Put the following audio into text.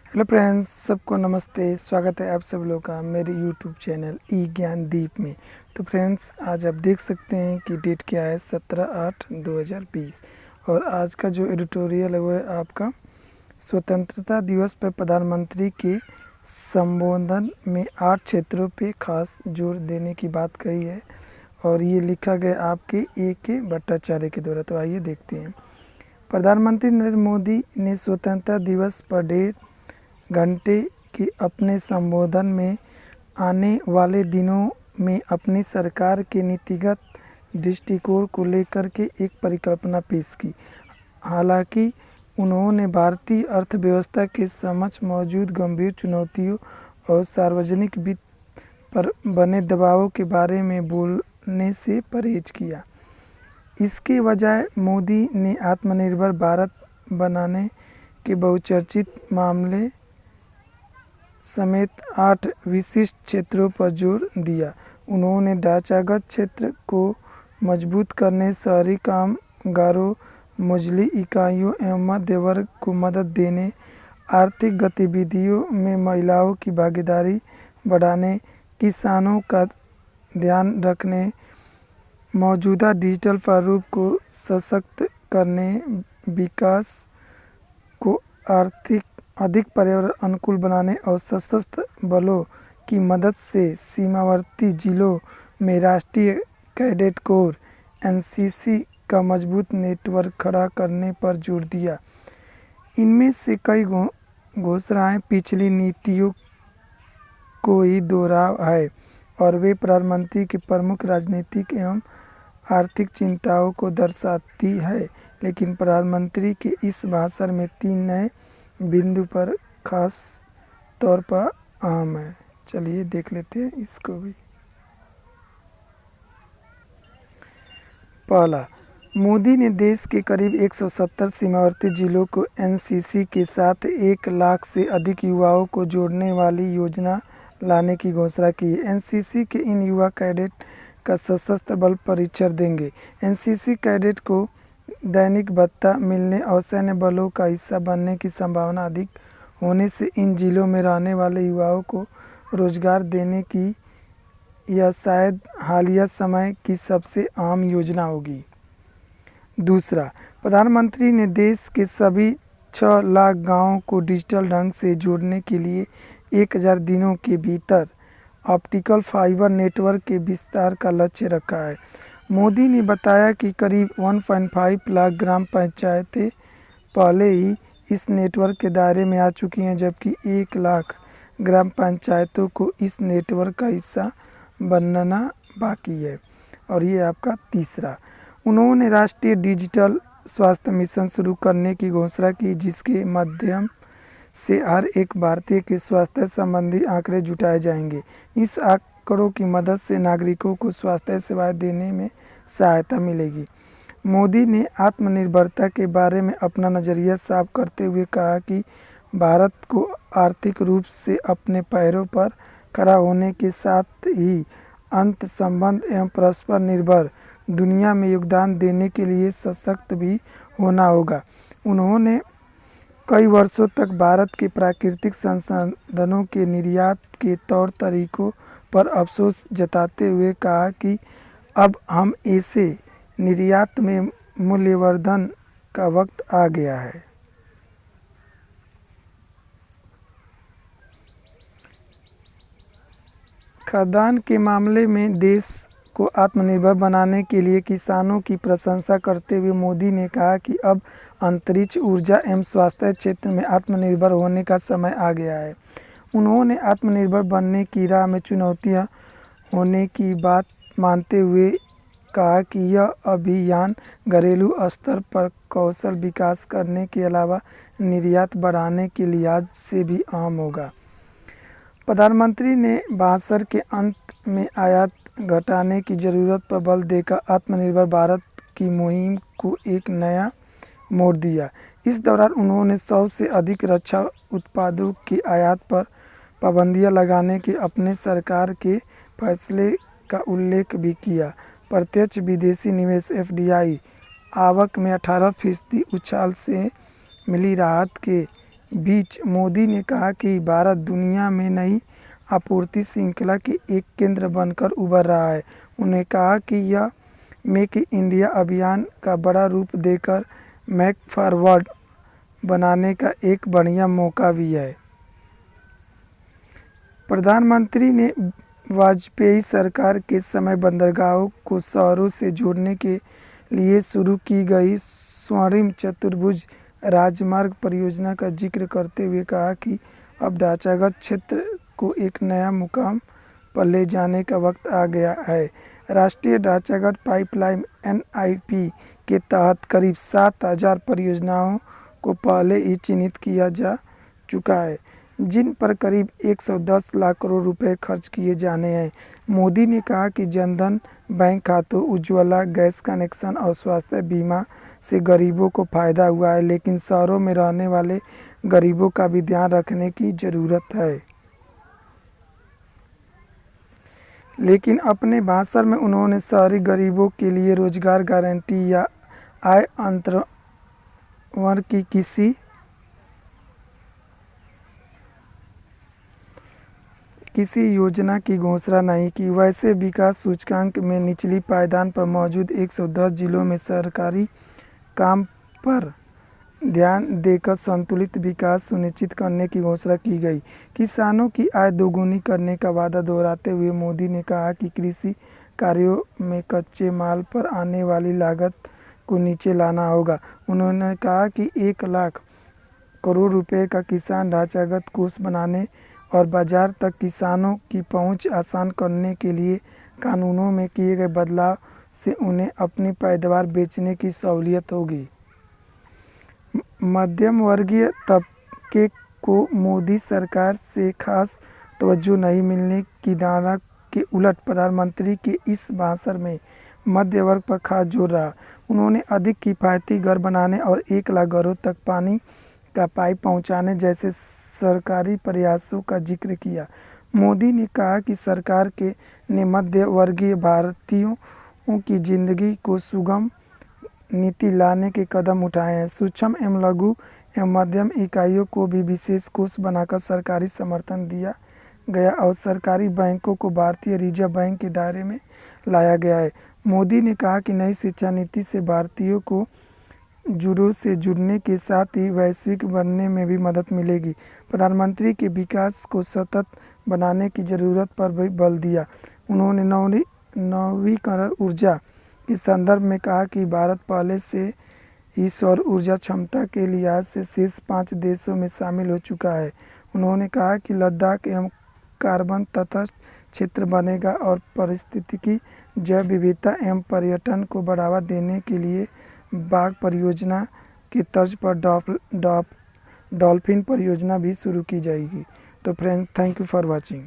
Hello friends, सबको नमस्ते। स्वागत है आप सब लोग का मेरे यूट्यूब चैनल ई ज्ञान दीप में। तो फ्रेंड्स, आज आप देख सकते हैं कि डेट क्या है, 17/8/2020। और आज का जो एडिटोरियल है वो है आपका स्वतंत्रता दिवस पर प्रधानमंत्री के संबोधन में 8 क्षेत्रों पे खास जोर देने की बात कही है। और ये लिखा गया आपके A.K. भट्टाचार्य के द्वारा। तो आइए देखते हैं। प्रधानमंत्री नरेंद्र मोदी ने स्वतंत्रता दिवस पर डेढ़ घंटे के अपने संबोधन में आने वाले दिनों में अपनी सरकार के नीतिगत दृष्टिकोण को लेकर के एक परिकल्पना पेश की। हालांकि उन्होंने भारतीय अर्थव्यवस्था के समक्ष मौजूद गंभीर चुनौतियों और सार्वजनिक वित्त पर बने दबावों के बारे में बोलने से परहेज किया। इसके बजाय मोदी ने आत्मनिर्भर भारत बनाने के बहुचर्चित मामले समेत 8 विशिष्ट क्षेत्रों पर जोर दिया। उन्होंने ढांचागत क्षेत्र को मजबूत करने, शहरी कामगारों, मझली इकाइयों एवं मध्य वर्ग को मदद देने, आर्थिक गतिविधियों में महिलाओं की भागीदारी बढ़ाने, किसानों का ध्यान रखने, मौजूदा डिजिटल प्रारूप को सशक्त करने, विकास को आर्थिक अधिक पर्यावरण अनुकूल बनाने और सशस्त्र बलों की मदद से सीमावर्ती जिलों में राष्ट्रीय कैडेट कोर (एनसीसी) का मजबूत नेटवर्क खड़ा करने पर जोर दिया। इनमें से कई घोषणाएं पिछली नीतियों को ही दोहराव है और वे प्रधानमंत्री की प्रमुख राजनीतिक एवं आर्थिक चिंताओं को दर्शाती है। लेकिन प्रधानमंत्री के इस भाषण में 3 नए बिंदु पर खास तौर पर अहम है। चलिए देख लेते हैं इसको भी। पहला, मोदी ने देश के करीब 170 सीमावर्ती जिलों को एनसीसी के साथ 1 लाख से अधिक युवाओं को जोड़ने वाली योजना लाने की घोषणा की है। एनसीसी के इन युवा कैडेट का सशस्त्र बल प्रशिक्षण देंगे। एनसीसी कैडेट को दैनिक भत्ता मिलने और सैन्य बलों का हिस्सा बनने की संभावना अधिक होने से इन जिलों में रहने वाले युवाओं को रोजगार देने की यह शायद हालिया समय की सबसे अहम योजना होगी। दूसरा, प्रधानमंत्री ने देश के सभी 6 लाख गांवों को डिजिटल ढंग से जोड़ने के लिए 1000 दिनों के भीतर ऑप्टिकल फाइबर नेटवर्क के विस्तार का लक्ष्य रखा है। मोदी ने बताया कि करीब 1.5 लाख ग्राम पंचायतें पहले ही इस नेटवर्क के दायरे में आ चुकी हैं, जबकि 1 लाख ग्राम पंचायतों को इस नेटवर्क का हिस्सा बनना बाकी है। और ये आपका तीसरा, उन्होंने राष्ट्रीय डिजिटल स्वास्थ्य मिशन शुरू करने की घोषणा की, जिसके माध्यम से हर एक भारतीय के स्वास्थ्य संबंधी आंकड़े जुटाए जाएंगे। इस आंकड़ों की मदद से नागरिकों को स्वास्थ्य सेवाएं देने में सहायता मिलेगी। मोदी ने आत्मनिर्भरता के बारे में अपना नज़रिया साफ करते हुए कहा कि भारत को आर्थिक रूप से अपने पैरों पर खड़ा होने के साथ ही अंत संबंध एवं परस्पर निर्भर दुनिया में योगदान देने के लिए सशक्त भी होना होगा। उन्होंने कई वर्षों तक भारत के प्राकृतिक संसाधनों के निर्यात के तौर तरीकों पर अफसोस जताते हुए कहा कि अब हम ऐसे निर्यात में मूल्यवर्धन का वक्त आ गया है। खाद्यान्न के मामले में देश को आत्मनिर्भर बनाने के लिए किसानों की प्रशंसा करते हुए मोदी ने कहा कि अब अंतरिक्ष, ऊर्जा एवं स्वास्थ्य क्षेत्र में आत्मनिर्भर होने का समय आ गया है। उन्होंने आत्मनिर्भर बनने की राह में चुनौतियां होने की बात मानते हुए कहा कि यह अभियान घरेलू स्तर पर कौशल विकास करने के अलावा निर्यात बढ़ाने के लिहाज से भी अहम होगा। प्रधानमंत्री ने भाषण के अंत में आयात घटाने की ज़रूरत पर बल देकर आत्मनिर्भर भारत की मुहिम को एक नया मोड़ दिया। इस दौरान उन्होंने 100 से अधिक रक्षा उत्पादों की आयात पर पाबंदियां लगाने के अपने सरकार के फैसले का उल्लेख भी किया। प्रत्यक्ष विदेशी निवेश (FDI) आवक में 18% उछाल से मिली राहत के बीच मोदी ने कहा कि भारत दुनिया में नई आपूर्ति श्रृंखला के एक केंद्र बनकर उभर रहा है। उन्होंने कहा कि यह मेक इंडिया अभियान का बड़ा रूप देकर मेक फॉरवर्ड बनाने का एक बढ़िया मौका भी है। प्रधानमंत्री ने वाजपेयी सरकार के समय बंदरगाहों को शहरों से जोड़ने के लिए शुरू की गई स्वर्णिम चतुर्भुज राजमार्ग परियोजना का जिक्र करते हुए कहा कि अब ढांचागत क्षेत्र को एक नया मुकाम पर ले जाने का वक्त आ गया है। राष्ट्रीय ढांचागत पाइपलाइन (NIP) के तहत करीब 7,000 परियोजनाओं को पहले ही चिन्हित किया जा चुका है, जिन पर करीब 110 लाख करोड़ रुपए खर्च किए जाने हैं। मोदी ने कहा कि जनधन बैंक खातों, उज्ज्वला गैस कनेक्शन और स्वास्थ्य बीमा से गरीबों को फायदा हुआ है, लेकिन शहरों में रहने वाले गरीबों का भी ध्यान रखने की जरूरत है। लेकिन अपने भाषण में उन्होंने शहरी गरीबों के लिए रोजगार गारंटी या आय अंतरण की किसी योजना की घोषणा नहीं की। वैसे विकास सूचकांक में निचली पायदान पर मौजूद 110 जिलों में सरकारी काम पर ध्यान देकर संतुलित विकास सुनिश्चित करने की घोषणा की गई। किसानों की आय दोगुनी करने का वादा दोहराते हुए मोदी ने कहा कि कृषि कार्यों में कच्चे माल पर आने वाली लागत को नीचे लाना होगा। उन्होंने कहा कि 1 लाख करोड़ रुपए का किसान ढांचागत कोष बनाने और बाजार तक किसानों की पहुंच आसान करने के लिए कानूनों में किए गए बदलाव से उन्हें अपनी पैदावार बेचने की सहूलियत होगी। मध्यम वर्गीय तबके को मोदी सरकार से खास तवज्जो नहीं मिलने की धारणा के उलट प्रधानमंत्री के इस भाषण में मध्य वर्ग पर खास जोर रहा। उन्होंने अधिक किफायती घर बनाने और 1 लाख घरों तक पानी का पाइप पहुंचाने जैसे सरकारी प्रयासों का जिक्र किया। मोदी ने कहा कि सरकार ने मध्य वर्गीय भारतीयों की जिंदगी को सुगम नीति लाने के कदम उठाए हैं। सूक्ष्म एवं लघु एवं मध्यम इकाइयों को भी विशेष कोष बनाकर सरकारी समर्थन दिया गया और सरकारी बैंकों को भारतीय रिजर्व बैंक के दायरे में लाया गया है। मोदी ने कहा कि नई शिक्षा नीति से भारतीयों को जुड़ों से जुड़ने के साथ ही वैश्विक बनने में भी मदद मिलेगी। प्रधानमंत्री के विकास को सतत बनाने की ज़रूरत पर भी बल दिया। उन्होंने नवीकरण ऊर्जा के संदर्भ में कहा कि भारत पहले से ही सौर ऊर्जा क्षमता के लिहाज से शीर्ष 5 देशों में शामिल हो चुका है। उन्होंने कहा कि लद्दाख एवं कार्बन तटस्थ क्षेत्र बनेगा और पारिस्थितिकी जैव विविधता एवं पर्यटन को बढ़ावा देने के लिए बाघ परियोजना की तर्ज पर डॉल्फिन परियोजना भी शुरू की जाएगी। तो friend, thank you for watching.